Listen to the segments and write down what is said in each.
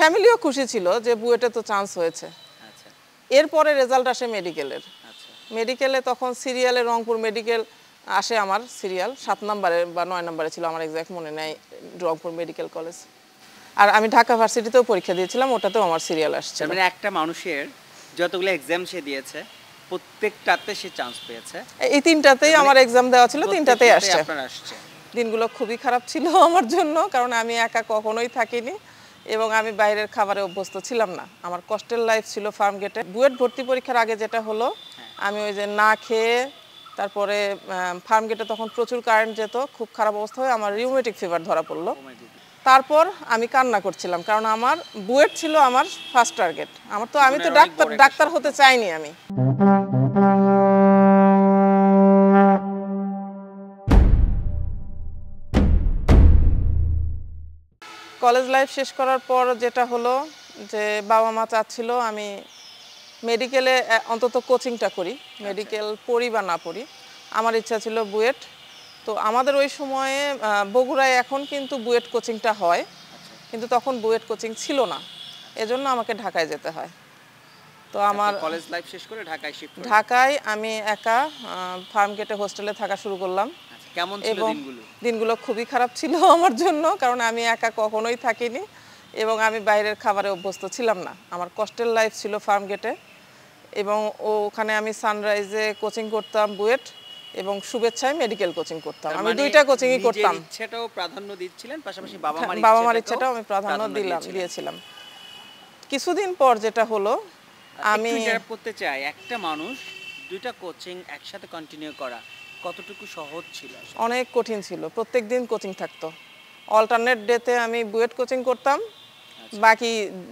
ফ্যামিলিও খুশি ছিল যে বুয়েটে তো চান্স হয়েছে। আচ্ছা এরপরে রেজাল্ট আসে মেডিকেলের। আচ্ছা মেডিকেলে তখন সিরিয়ালে রংপুর মেডিকেল আসে, আমার সিরিয়াল 7 নম্বরে বা 9 নম্বরে ছিল, আমার এক্সাক্ট মনে নেই, রংপুর মেডিকেল কলেজ। আর আমি ঢাকা ভার্সিটিতেও পরীক্ষা দিয়েছিলাম, ওটাতেও আমার সিরিয়াল আসছে। মানে একটা মানুষের যতগুলো এক্সাম সে দিয়েছে প্রত্যেকটাতে সে চান্স পেয়েছে। এই তিনটাতেই আমার এক্সাম দেওয়া ছিল, তিনটাতেই আসছে। আপনার আসছে। দিনগুলো খুবই খারাপ ছিল আমার জন্য, কারণ আমি একা কখনোই থাকিনি এবং আমি বাইরের খাবারে অভ্যস্ত ছিলাম না। আমার কষ্টের লাইফ ছিল ফার্ম গেটে। বুয়েট ভর্তি পরীক্ষার আগে যেটা হলো, আমি ওই যে না খেয়ে তারপরে ফার্ম গেটে তখন প্রচুর কারেন্ট যেত, খুব খারাপ অবস্থা হয়ে আমার রিউমেটিক ফিভার ধরা পড়লো। তারপর আমি কান্না করছিলাম, কারণ আমার বুয়েট ছিল আমার ফার্স্ট টার্গেট। আমি তো ডাক্তার হতে চাইনি আমি। কলেজ লাইফ শেষ করার পর যেটা হলো যে বাবা মা চাচ্ছিল আমি মেডিকেলে অন্তত কোচিংটা করি, মেডিকেল পড়ি বা না পড়ি। আমার ইচ্ছা ছিল বুয়েট। তো আমাদের ওই সময়ে বগুড়ায় এখন কিন্তু বুয়েট কোচিংটা হয়, কিন্তু তখন বুয়েট কোচিং ছিল না, এজন্য আমাকে ঢাকায় যেতে হয়। তো আমার কলেজ লাইফ শেষ করে ঢাকায় আমি একা ফার্ম গেটে হোস্টেলে থাকা শুরু করলাম। কেমন ছিল দিনগুলো? দিনগুলো খুবই খারাপ ছিল আমার জন্য, কারণ আমি একা কখনোই থাকিনি এবং আমি বাইরের খাবারে অভ্যস্ত ছিলাম না। আমার কষ্টের লাইফ ছিল ফার্ম গেটে এবং ওখানে আমি সানরাইজে কোচিং করতাম বুয়েট এবং শুভেচ্ছায় মেডিকেল কোচিং করতাম। আমি দুইটা কোচিংই করতাম। নিজের ইচ্ছাটাও প্রাধান্য দিচ্ছিলেন, পাশাপাশি বাবা মার ইচ্ছাটাও আমি প্রাধান্য দিয়েছিলাম। কিছুদিন পর যেটা হলো, আমি ইন্টারাপ্ট করতে চাই, একটা মানুষ দুইটা কোচিং একসাথে কন্টিনিউ করা কতটুকু সহজ ছিল? অনেক কঠিন ছিল। প্রত্যেকদিন কোচিং থাকতো। অল্টারনেট ডেতে আমি বুয়েট কোচিং করতাম, বাকি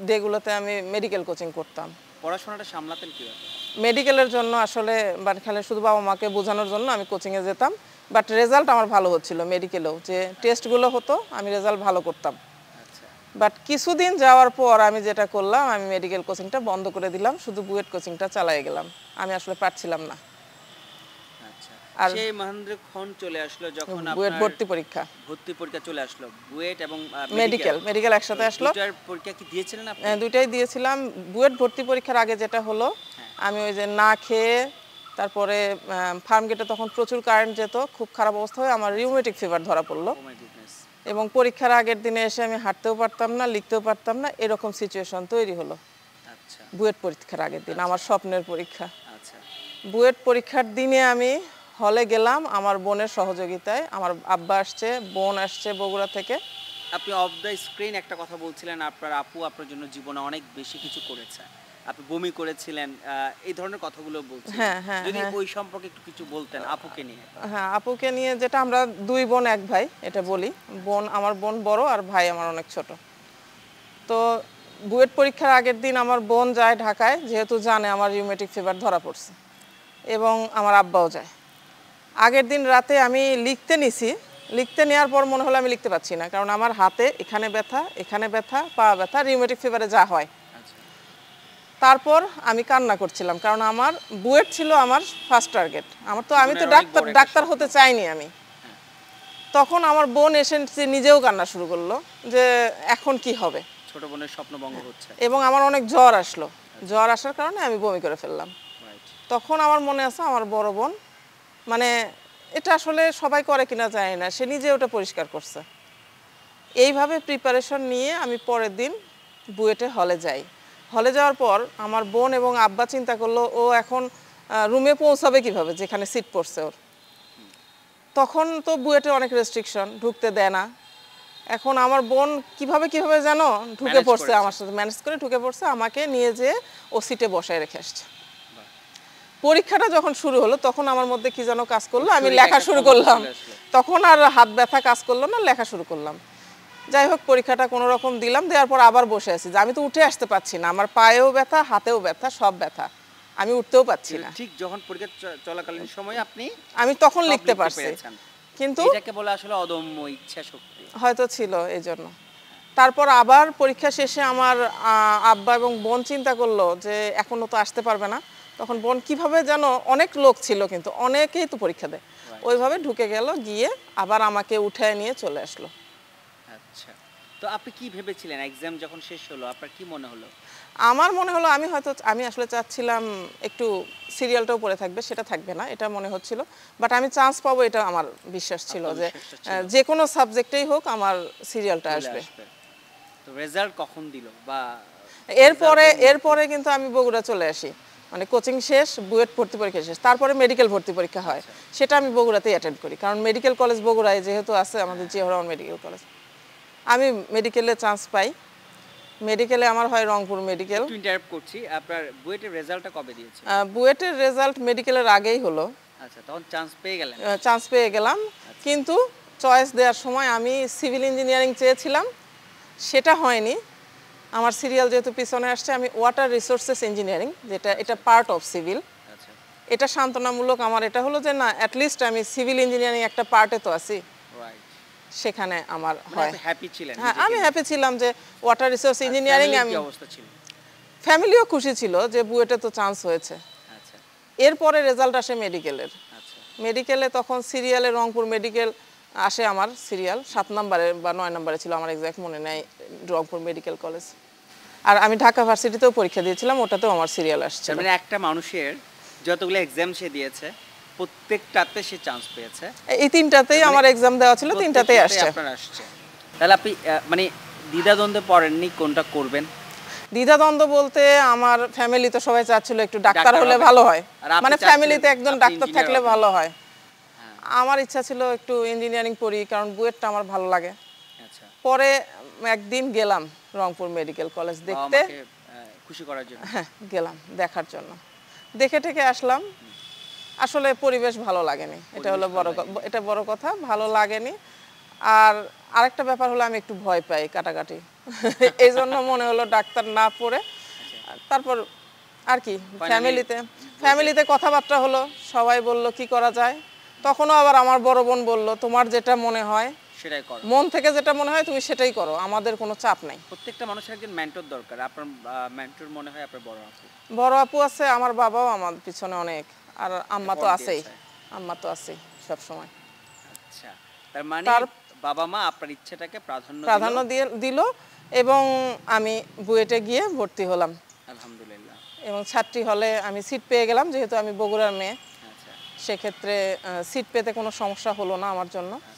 ডেগুলোতে আমি মেডিকেল কোচিং করতাম। পড়াশোনাটা সামলাতেন কিভাবে? মেডিকেলের জন্য আসলে খালি শুধু বাবা মাকে বোঝানোর জন্য আমি কোচিংয়ে যেতাম, বাট রেজাল্ট আমার ভালো হচ্ছিল। মেডিকেলেও যে টেস্টগুলো হতো আমি রেজাল্ট ভালো করতাম। বাট কিছুদিন যাওয়ার পর আমি যেটা করলাম, আমি মেডিকেল কোচিংটা বন্ধ করে দিলাম, শুধু বুয়েট কোচিংটা চালিয়ে গেলাম। আমি আসলে পারছিলাম না। আর সেই মহেন্দ্রক্ষণ চলে আসলো যখন বুয়েট ভর্তি পরীক্ষা চলে আসলো, বুয়েট এবং মেডিকেল একসাথে আসলো। দুইটার পরীক্ষা কি দিয়েছিলেন আপনি? দুইটাই দিয়েছিলাম। বুয়েট ভর্তি পরীক্ষার আগে যেটা হলো, আমি ওই যে না খেয়ে তারপরে ফার্ম গেটে তখন প্রচুর কারেন্ট যেত, খুব খারাপ অবস্থা হয়ে আমার রিউমেটিক ফিভার ধরা পড়লো এবং পরীক্ষার আগের দিনে এসে আমি হাঁটতেও পারতাম না, লিখতেও পারতাম না, এরকম সিচুয়েশন তৈরি হলো। বুয়েট পরীক্ষার আগের দিন, আমার স্বপ্নের পরীক্ষা। বুয়েট পরীক্ষার দিনে আমি হলে গেলাম আমার বোনের সহযোগিতায়। আমার আব্বা আসছে, বোন আসছে বগুড়া থেকে। আপনি অফ দ্য স্ক্রিন একটা কথা বলছিলেন, আপনার আপু আপনার জন্য জীবনে অনেক বেশি কিছু করেছে, আপনি বমি করেছিলেন, এই ধরনের কথাগুলো বলছিলেন। যদি ওই সম্পর্কে একটু কিছু বলতেন আপুকে নিয়ে। হ্যাঁ, আপুকে নিয়ে যেটা, আমরা দুই বোন এক ভাই, এটা বলি। আমার বোন বড় আর ভাই আমার অনেক ছোট। তো বুয়েট পরীক্ষার আগের দিন আমার বোন যায় ঢাকায়, যেহেতু জানে আমার রিউমেটিক ফিভার ধরা পড়ছে, এবং আমার আব্বাও যায়। আগের দিন রাতে আমি লিখতে নেওয়ার পর মনে হলো আমি লিখতে পারছি না, কারণ আমার হাতে এখানে ব্যথা, পা ব্যথা, রিউমেটিক ফিভারে যা হয়। তারপর আমি কান্না করছিলাম, কারণ আমার বুয়েট ছিল আমার ফার্স্ট টার্গেট। আমি তো ডাক্তার হতে চাইনি আমি। তখন আমার বোন এসে নিজেও কান্না শুরু করলো যে এখন কি হবে, ছোট বোনের স্বপ্নভঙ্গ হচ্ছে। এবং আমার অনেক জ্বর আসলো। জ্বর আসার কারণে আমি বমি করে ফেললাম। তখন আমার মনে আছে আমার বড় বোন, মানে এটা আসলে সবাই করে কিনা জানি না, সে নিজে ওটা পরিষ্কার করছে। এইভাবে প্রিপারেশন নিয়ে আমি পরের দিন বুয়েটে হলে যাই। হলে যাওয়ার পর আমার বোন এবং আব্বা চিন্তা করলো ও এখন রুমে পৌঁছাবে কিভাবে, যেখানে সিট পড়ছে ওর। তখন তো বুয়েটে অনেক রেস্ট্রিকশন, ঢুকতে দেয় না। এখন আমার বোন কিভাবে যেন ঢুকে পড়ছে, আমার সাথে ম্যানেজ করে ঢুকে পড়ছে, আমাকে নিয়ে যেয়ে ও সিটে বসায় রেখে আসছে। পরীক্ষাটা যখন শুরু হলো তখন আমার মধ্যে কি যেন কাজ করলো, আমি লেখা শুরু করলাম। তখন আর হাত ব্যথা কাজ করলো না, লেখা শুরু করলাম। যাই হোক, পরীক্ষাটা কোনো রকম দিলাম। দেওয়ার পর আবার বসে আছি যে আমি তো উঠে আসতে পারছি না, আমার পায়েও ব্যথা, হাতেও ব্যথা, সব ব্যথা, আমি উঠতেও পারছি না। ঠিক যখন পরীক্ষা চলাকালীন সময় আমি তখন লিখতে পারছি, কিন্তু এটাকে বলে আসলে অদম্য ইচ্ছা শক্তি হয়তো ছিল এই জন্য। তারপর আবার পরীক্ষা শেষে আমার আব্বা এবং বোন চিন্তা করলো যে এখনো তো আসতে পারবে না। তখন বোন কিভাবে যেন, অনেক লোক ছিল কিন্তু অনেকেই তো পরীক্ষা দেয়, ওইভাবে ঢুকে গেল, গিয়ে আবার আমাকে উঠায় নিয়ে চলে আসলো। আচ্ছা, তো আপনি কি ভেবেছিলেন এক্সাম যখন শেষ হলো আপনার কি মনে হলো? আমার মনে হলো আমি আসলে চাচ্ছিলাম একটু সিরিয়ালটাও পড়ে থাকবে, সেটা থাকবে না এটা মনে হচ্ছিল। বাট আমি চান্স পাবো এটা আমার বিশ্বাস ছিল যে আত্মবিশ্বাসটা ছিল। যে কোনো সাবজেক্টেই হোক আমার সিরিয়ালটা চলে আসবে। আসবে। তো রেজাল্ট কখন দিল বা এরপরে কিন্তু আমি বগুড়া চলে আসি, মানে কোচিং শেষ, বুয়েট ভর্তি পরীক্ষা শেষ, তারপরে মেডিকেল ভর্তি পরীক্ষা হয়। সেটা আমি বগুড়াতেই অ্যাটেন্ড করি, কারণ মেডিকেল কলেজ বগুড়ায় যেহেতু আছে আমাদের জিয়া রহমান মেডিকেল কলেজ। আমি মেডিকেলে চান্স পাই। মেডিকেলে আমার হয় রংপুর মেডিকেল। একটু ইন্টারাপ্ট করছি। আপনার বুয়েটের রেজাল্টটা কবে দিয়েছে? বুয়েটের রেজাল্ট মেডিকেলের আগেই হলো, আচ্ছা, তখন চান্স পেয়ে গেলেন? চান্স পেয়ে গেলাম। কিন্তু চয়েস দেওয়ার সময় আমি সিভিল ইঞ্জিনিয়ারিং চেয়েছিলাম, সেটা হয়নি। আমার সিরিয়াল যেহেতু পিছনে আসছে, আমি ওয়াটার রিসোর্সেস ইঞ্জিনিয়ারিং, যেটা এটা পার্ট অফ সিভিল, আচ্ছা, এটা সান্ত্বনামূলক আমার এটা হলো যে না, অ্যাটলিস্ট আমি সিভিল ইঞ্জিনিয়ারিং একটা পার্টে তো আছি, রাইট। সেখানে আমার মানে হয়। আপনি হ্যাপি ছিলেন হ্যাঁ, নিজেকে আমি নিয়ে? হ্যাপি ছিলাম যে ওয়াটার রিসোর্স আর ইঞ্জিনিয়ারিং ফ্যামিলির আমি। কি অবস্থা ছিল? ফ্যামিলিও খুশি ছিল যে বুয়েটে তো চান্স হয়েছে। আচ্ছা, এরপরে রেজাল্ট আসে মেডিকেলের। আচ্ছা। মেডিকেলে তখন সিরিয়ালে রংপুর মেডিকেল আসে, আমার সিরিয়াল 7 নম্বরে বা 9 নম্বরে ছিল, আমার এক্সাক্ট মনে নেই, রংপুর মেডিকেল কলেজ। আর আমি ঢাকা ভার্সিটিতেও পরীক্ষা দিয়েছিলাম, ওটাতেও আমার সিরিয়াল আসছে। তার মানে একটা মানুষের যতগুলো এক্সাম সে দিয়েছে প্রত্যেকটাতে সে চান্স পেয়েছে। এই তিনটাতেই আমার এক্সাম দেওয়া ছিল, তিনটাতেই প্রত্যেকটাতেই আসছে। আপনার আসছে। তাহলে আপনি মানে দ্বিধাদ্বন্দ্বে পড়েননি কোনটা করবেন? দ্বিধাদ্বন্দ্ব বলতে আমার ফ্যামিলি তো সবাই চাচ্ছিল একটু ডাক্তার ডাক্তার হলে হবেন। ভালো হয়, আর আপনি মানে চাচ্ছিলেন ফ্যামিলিতে একজন আপনি ডাক্তার ইঞ্জিনিয়ার থাকলে হবেন। ভালো হয়। হ্যাঁ, আমার ইচ্ছা ছিল একটু ইঞ্জিনিয়ারিং পড়ি, কারণ বুয়েটটা আমার ভালো লাগে। আচ্ছা। পরে একদিন গেলাম রংপুর মেডিকেল কলেজ বাবা দেখতে। মাকে খুশি করার জন্য। হ্যাঁ, গেলাম দেখার জন্য, দেখে টেকে আসলাম। আসলে পরিবেশ ভালো লাগেনি, এটা হলো এটা বড় কথা, ভালো লাগেনি। আর আরেকটা ব্যাপার হলো আমি একটু ভয় পাই কাটাকাটি, এই জন্য মনে হলো ডাক্তার না পড়ে। তারপর আর কি, ফ্যামিলিতে কথাবার্তা হলো, সবাই বলল কি করা যায়। তখনও আবার আমার বড় বোন বলল, তোমার যেটা মনে হয়, সেটাই করো। মন থেকে যেটা মনে হয় তুমি সেটাই করো, আমাদের কোনো চাপ নাই। প্রত্যেকটা মানুষের একজন মেন্টর দরকার। আপনার মেন্টর মনে হয় আপনার বড় আপু। বড় আপু আছে, আমার বাবাও আমার পিছনে অনেক, আর আম্মা তো support আছেই, দিয়েছে। আম্মা তো আছেই সব সময়। আচ্ছা, তার মানে তার- বাবা মা আপনার ইচ্ছাটাকে প্রাধান্য প্রাধান্য দিল। দিল এবং আমি বুয়েটে গিয়ে ভর্তি হলাম, আলহামদুলিল্লাহ। এবং ছাত্রী হলে আমি সিট পেয়ে গেলাম, যেহেতু আমি বগুড়ার মেয়ে, আচ্ছা, সেক্ষেত্রে সিট পেতে কোনো সমস্যা হলো না আমার জন্য। আচ্ছা।